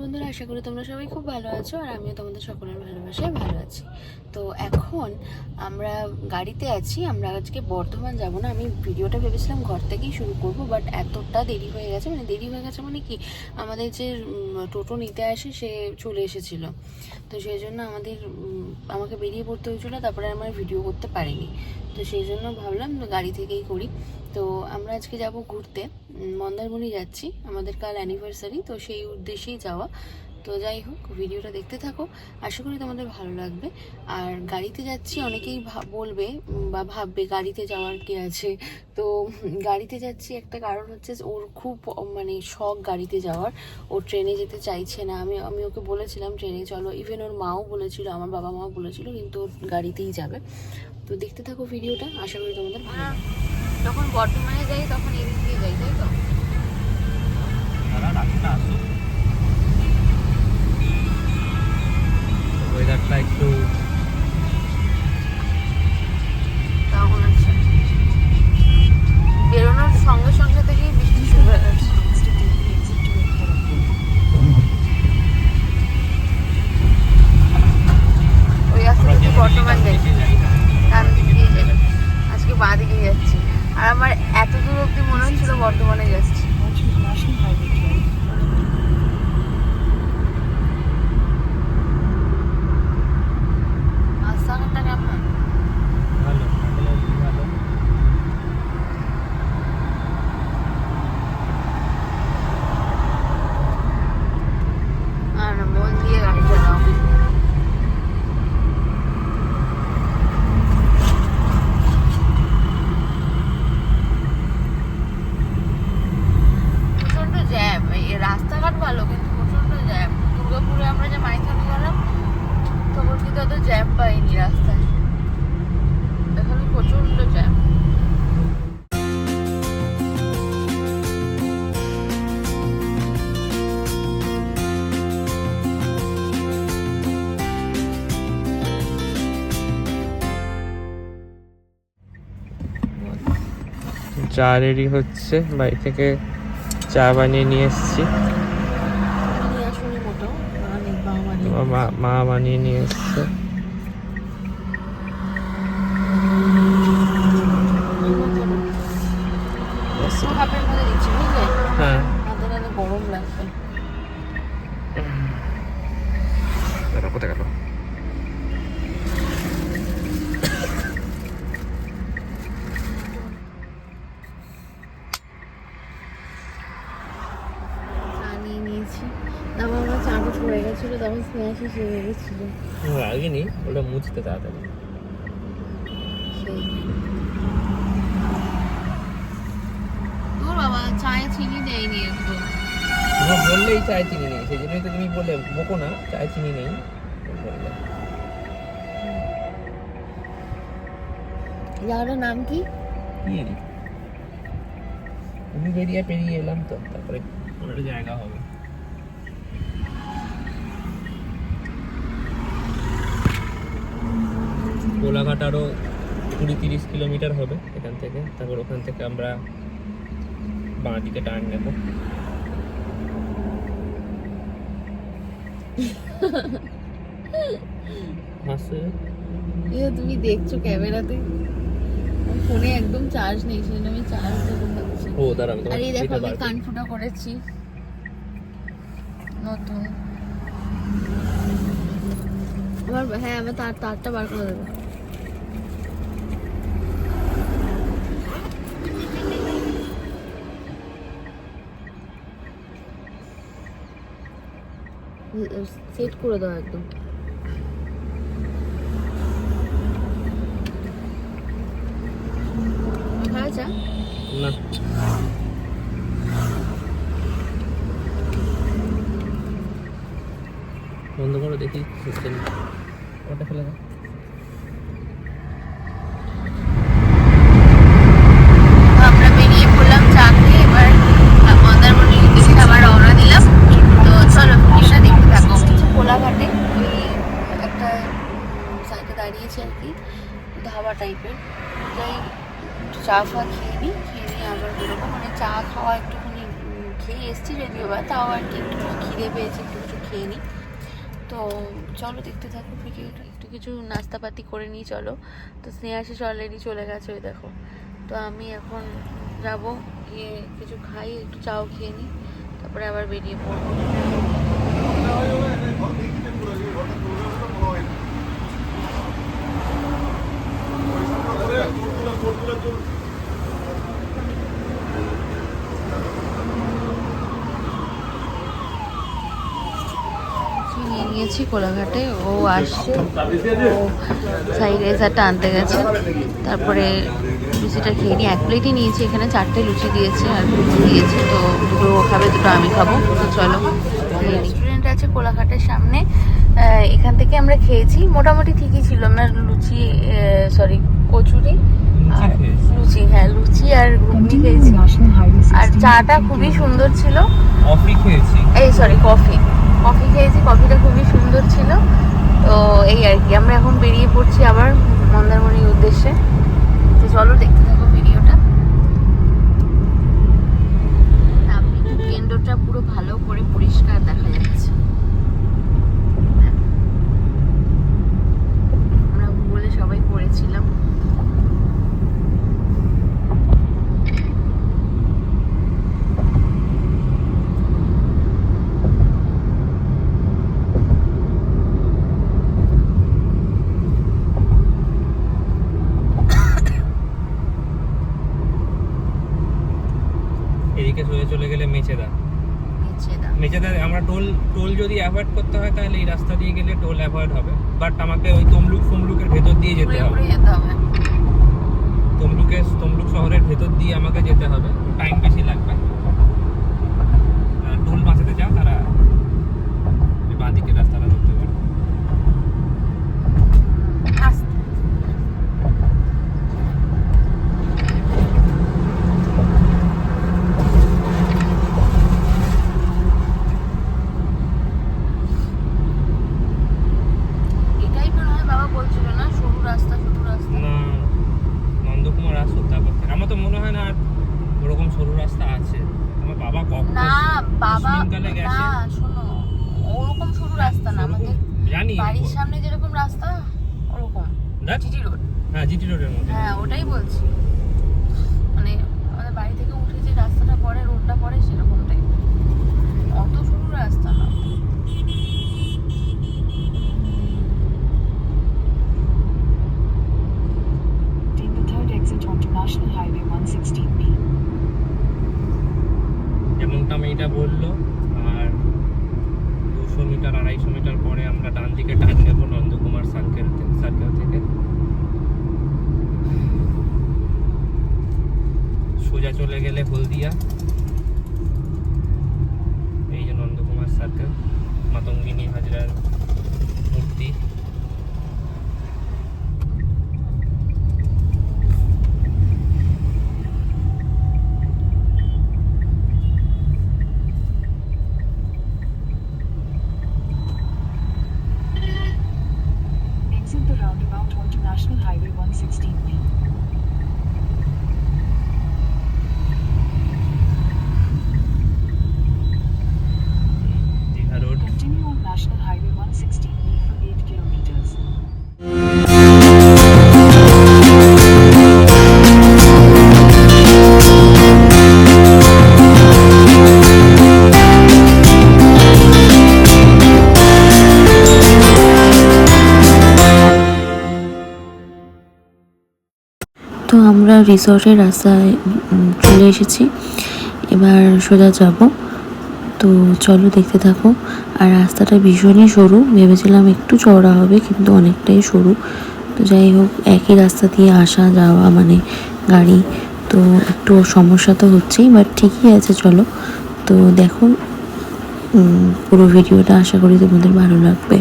বন্ধুরা, আশা করি তোমরা সবাই খুব ভালো আছো আর আমিও তোমাদের সকলের ভালোবাসায় ভালো আছি। তো এখন আমরা গাড়িতে আছি। আমরা আজকে বর্ধমান যাব না। আমি ভিডিওটা ভেবেছিলাম ঘর থেকেই শুরু করব, বাট এতটা দেরি হয়ে গেছে। দেরি হয়ে গেছে মানে কি, আমাদের যে টোটো নিতে আসে সে চলে এসেছিল, তো সেই জন্য আমাকে বেরিয়ে পড়তে হয়েছিলো। তারপরে আমরা ভিডিও করতে পারিনি, তো সেই জন্য ভাবলাম গাড়ি থেকেই করি। তো আমরা আজকে যাব ঘুরতে, মন্দারমণি যাচ্ছি। আমাদের কাল অ্যানিভার্সারি, তো সেই উদ্দেশ্যেই যাওয়া। তো যাই হোক, ভিডিওটা দেখতে থাকো, আশা করি তোমাদের ভালো লাগবে। আর গাড়িতে যাচ্ছি, অনেকেই বলবে বা ভাববে গাড়িতে যাওয়ার কি আছে। তো গাড়িতে যাচ্ছি একটা কারণ হচ্ছে, ওর খুব শখ গাড়িতে যাওয়ার। ও ট্রেনে যেতে চাইছে না। আমি ওকে বলেছিলাম ট্রেনে চলো, ইভেন ওর মাও বলেছিল, আমার বাবা মাও বলেছিল, কিন্তু ওর গাড়িতেই যাবে। তো দেখতে থাকো ভিডিওটা, আশা করি তোমাদের ভালো লাগবে। যখন বর্ধমানে যাই তখন এদিক দিয়ে যাই, তাই তো? ওয়েদারটা একটু তখন আচ্ছা, বেরোনোর সঙ্গে সঙ্গে থেকেই বৃষ্টি শুরু হয়ে গেছে। ওই রাস্তা থেকে বর্ধমান যাই, ডান দিকে যাই। আজকে বাঁ দিকে যাচ্ছি। আর আমার এত দূর অব্দি মনে হচ্ছিল বর্ধমানে যাচ্ছি। রাস্তাঘাটটা কেমন? ভালো, ভালো। আর মন দিয়ে গাড়ি চালাও। প্রচন্ড জ্যাম, এই রাস্তাঘাট ভালো কিন্তু প্রচন্ড জ্যাম। দুর্গাপুরে আমরা যে মাইথনে গেলাম তখন কিন্তু অত জ্যাম পাইনি রাস্তায়, এখানে প্রচন্ড জ্যাম। চা রেডি হচ্ছে, বাড়ি থেকে চা বানিয়ে নিয়ে এসেছি। মা বানিয়ে নিয়ে এসছে। হ্যাঁ, গরম লাগবে। কোথায় গেল? তারপর আমার চাটা পড়ে গেছিলো, তখন স্ন্যাক্স এসে গেছিল। আগে নি, ওটা মুছতে তাড়াতাড়ি। তোর বাবা চায়ে চিনি দেয়নি একদম। তুমি বললেই চায় চিনি নেই, সেই জন্যই তো তুমি বললে বকো না, চায় চিনি নেই বললে। জায়গাটার নাম কি? তুমি পেরিয়ে এলাম তো, তারপরে কোনো একটা জায়গা হবে। কোলাঘাট আরো 20-30 কিলোমিটার হবে এখান থেকে। তারপর ওখান থেকে আমরা বাঁ দিকে টার্ন নেব। তুমি দেখছো ক্যামেরাতে, ফোনে একদম চার্জ নেই, সেজন্য আমি চার্জ দেবো ভাবছি। ও দাঁড়া, আমি আর এই দেখো, আমি কানফুটা করেছি নতুন। হ্যাঁ, আমার তারটা বার করে দেবো। সেট করে দাও একদম। আচ্ছা, না বন্ধ করো, দেখি ওটা ফেলে দাও। আমরা বেরিয়ে পড়লাম চা খেয়ে। এবার মন্দারমণির দিকে আবার রওনা দিলাম। তো চলো ভিডিওটা দেখতে থাকো। কোলাঘাটে ওই একটা সাইডে দাঁড়িয়েছে আর কি, ধাবা টাইপের। তাই চা ফা খেয়ে নিই আবার বেরোবো। চা খাওয়া একটুখানি খেয়ে এসছি যদিও বা, তাও আর কি একটু খিদে পেয়েছে, একটু কিছু খেয়ে নিই। তো চলো দেখতে থাকো ভিডিওটা। একটু কিছু নাস্তাপাতি করে নিই চলো। তো স্নেহাশিস অলরেডি চলে গেছে, ওই দেখো। তো আমি এখন যাব, গিয়ে কিছু খাই, একটু চাও খেয়ে নিই, তারপরে আবার বেরিয়ে পড়বো। নিয়ে নিয়েছি কোলাঘাটে, ও আসছে, ও ফ্রাইড রাইস একটা আনতে গেছে। তারপরে লুচিটা খেয়ে নিই। 1 প্লেটই নিয়েছি, এখানে 4টে লুচি দিয়েছে আর লুচি দিয়েছে। তো দুটো ও খাবে, দুটো আমি খাবো। তো চলো রেস্টুরেন্ট আছে কোলাঘাটের সামনে, এখান থেকে আমরা খেয়েছি, মোটামুটি ঠিকই ছিল। আমরা লুচি কচুরি আর লুচি, হ্যাঁ লুচি আর ঘুগনি খেয়েছি। আর চাটা খুবই সুন্দর ছিল। কফি খেয়েছি, কফি খেয়েছি, কফিটা খুবই সুন্দর ছিল। তো এই আর কি, আমরা এখন বেরিয়ে পড়ছি আবার মন্দারমণির উদ্দেশ্যে। তো চলো দেখতে থাকো ভিডিওটা। কেন্দ্রটা পুরো ভালো করে পরিষ্কার দেখা যাচ্ছে। আমরা ভূগোলে সবাই পড়েছিলাম। এদিকে চলে গেলে মেচেদা। আমরা টোল যদি অ্যাভয়েড করতে হয় তাহলে এই রাস্তা দিয়ে গেলে টোল অ্যাভয়েড হবে, বাট আমাকে ওই তমলুকের ভেতর দিয়ে যেতে হবে। তমলুক শহরের ভেতর দিয়ে আমাকে যেতে হবে, টাইম বেশি লাগবে। টোল বাঁচাতে চাও তারা বাঁ দিকের রাস্তাটা ধরতে পারে। বাড়ির সামনে যেরকম রাস্তা ওরকম জিটি রোড। হ্যাঁ, জিটি রোডের মধ্যে। হ্যাঁ, ওটাই বলছি, মানে আমাদের বাড়ি থেকে উঠে যে রাস্তাটা পড়ে, রোডটা পড়ে, সেরকমটাই। অত সরু রাস্তা না। Take the third exit onto National Highway 116B. যেমনটা মেয়েটা বললো, আর 200 মিটার 250 মিটার পরে আমরা ডান দিকে টার্ন নেব নন্দকুমার সার্কেল থেকে। সোজা চলে গেলে হলদিয়া, এই যে নন্দকুমার সার্কেল, মাতঙ্গিনী হাজরার মূর্তি। Exit the roundabout onto National Highway 116B. Digha road. Continue on National Highway 116B for 8 kilometers. তো আমরা রিসর্টের রাস্তায় চলে এসেছি, এবার সোজা যাব। তো চলো দেখতে থাকো। আর রাস্তাটা ভীষণই সরু, ভেবেছিলাম একটু চওড়া হবে কিন্তু অনেকটাই সরু। তো যাই হোক, একই রাস্তা দিয়ে আসা যাওয়া মানে গাড়ি, তো একটু সমস্যা তো হচ্ছেই, বাট ঠিকই আছে। চলো তো দেখো পুরো ভিডিওটা, আশা করি তোমাদের ভালো লাগবে।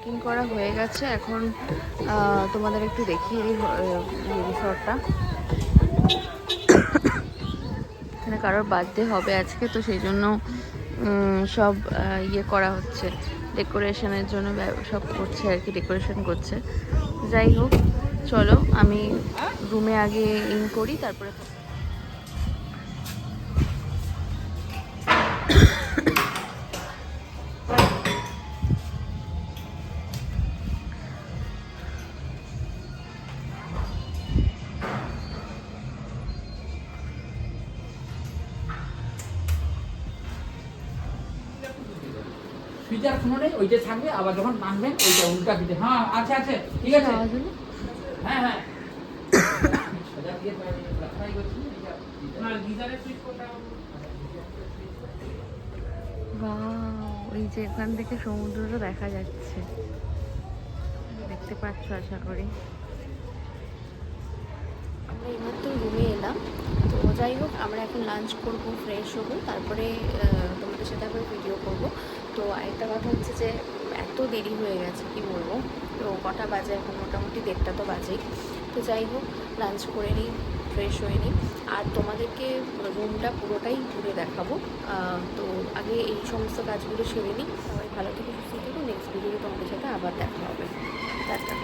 বুকিং করা হয়ে গেছে। এখন তোমাদের একটু দেখিয়ে দিই রিসর্টটা। এখানে কারোর বার্থডে হবে আজকে, তো সেই জন্য সব ইয়ে করা হচ্ছে, ডেকোরেশনের জন্য সব করছে আর কি, ডেকোরেশন করছে। যাই হোক, চলো আমি রুমে আগে ইন করি, তারপরে সুইচার ফোনে ওইটা থাকবে, আবার যখন টানবেন ওইটা উল্টা দিতে। হ্যাঁ আছে আছে, ঠিক আছে। হ্যাঁ হ্যাঁ ওই যে এখান থেকে সমুদ্রটা দেখা যাচ্ছে, দেখতে পাচ্ছ আশা করি। আমরা এইমাত্র রুমে এলাম। তো যাই হোক, আমরা এখন লাঞ্চ করব, ফ্রেশ হবো, তারপরে তোমাদের সাথে আবার ভিডিও করব। তো আরেকটা কথা হচ্ছে যে এত দেরি হয়ে গেছে কি বলবো, তো কটা বাজে এখন, মোটামুটি 1:30 তো বাজেই। তো যাই হোক, লাঞ্চ করে নিই, ফ্রেশ হয়ে নিই, আর তোমাদেরকে রুমটা পুরোটাই ঘুরে দেখাবো। তো আগে এই সমস্ত কাজগুলো সেরে নিই। সবাই ভালো থেকে সুস্থ থেকো। নেক্সট ভিডিও তোমাদের সাথে আবার দেখা হবে। টাটা।